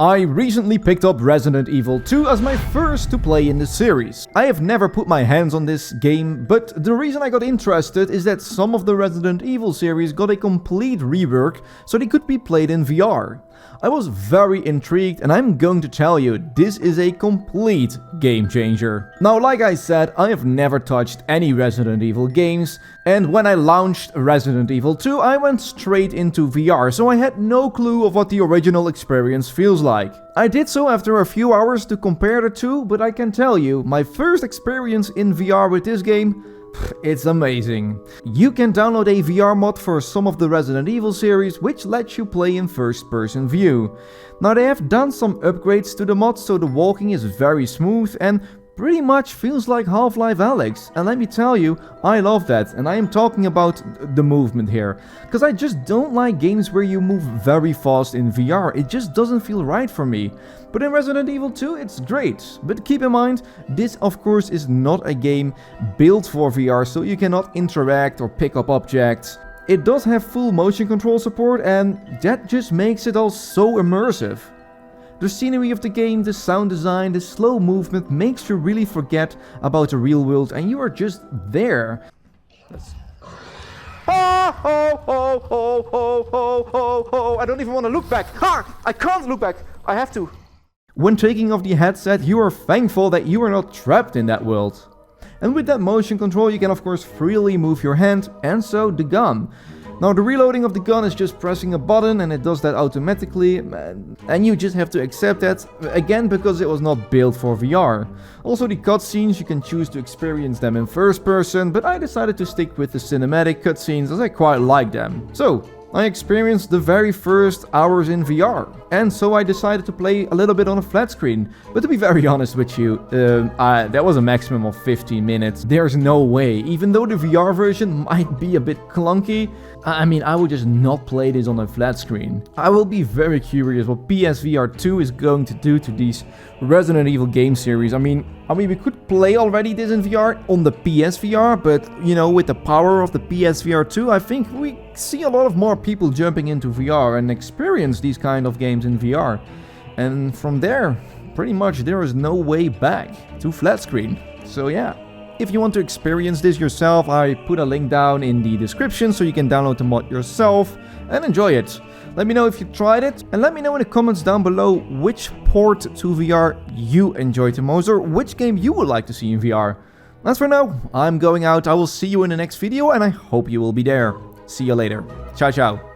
I recently picked up Resident Evil 2 as my first to play in the series. I have never put my hands on this game, but the reason I got interested is that some of the Resident Evil series got a complete rework so they could be played in VR. I was very intrigued and I'm going to tell you, this is a complete game changer. Now, like I said, I have never touched any Resident Evil games, and when I launched Resident Evil 2, I went straight into VR, so I had no clue of what the original experience feels like. I did so after a few hours to compare the two, but I can tell you, my first experience in VR with this game, it's amazing. You can download a VR mod for some of the Resident Evil series, which lets you play in first-person view. Now, they have done some upgrades to the mod, so the walking is very smooth and pretty much feels like Half-Life Alyx. And let me tell you, I love that, and I am talking about the movement here. Because I just don't like games where you move very fast in VR, it just doesn't feel right for me. But in Resident Evil 2, it's great. But keep in mind, this of course is not a game built for VR, so you cannot interact or pick up objects. It does have full motion control support, and that just makes it all so immersive. The scenery of the game, the sound design, the slow movement makes you really forget about the real world and you are just there. Ho, ho, ho, ho, ho, ho, ho, ho. I don't even want to look back. I can't look back. I have to. When taking off the headset, you are thankful that you are not trapped in that world. And with that motion control, you can of course freely move your hand, and so the gun. Now, the reloading of the gun is just pressing a button and it does that automatically, and you just have to accept that, again, because it was not built for VR. Also, the cutscenes, you can choose to experience them in first person, but I decided to stick with the cinematic cutscenes as I quite like them. So, I experienced the very first hours in VR, and so I decided to play a little bit on a flat screen. But to be very honest with you, that was a maximum of 15 minutes. There's no way, even though the VR version might be a bit clunky, I mean, I would just not play this on a flat screen. I will be very curious what PSVR 2 is going to do to these Resident Evil game series. I mean, we could play already this in VR on the PSVR, but, you know, with the power of the PSVR 2, I think we see a lot of more people jumping into VR and experience these kind of games in VR. And from there, pretty much there is no way back to flat screen. So yeah. If you want to experience this yourself, I put a link down in the description so you can download the mod yourself and enjoy it. Let me know if you tried it, and let me know in the comments down below which port to VR you enjoyed the most, or which game you would like to see in VR. As for now, I'm going out. I will see you in the next video and I hope you will be there. See you later. Ciao, ciao.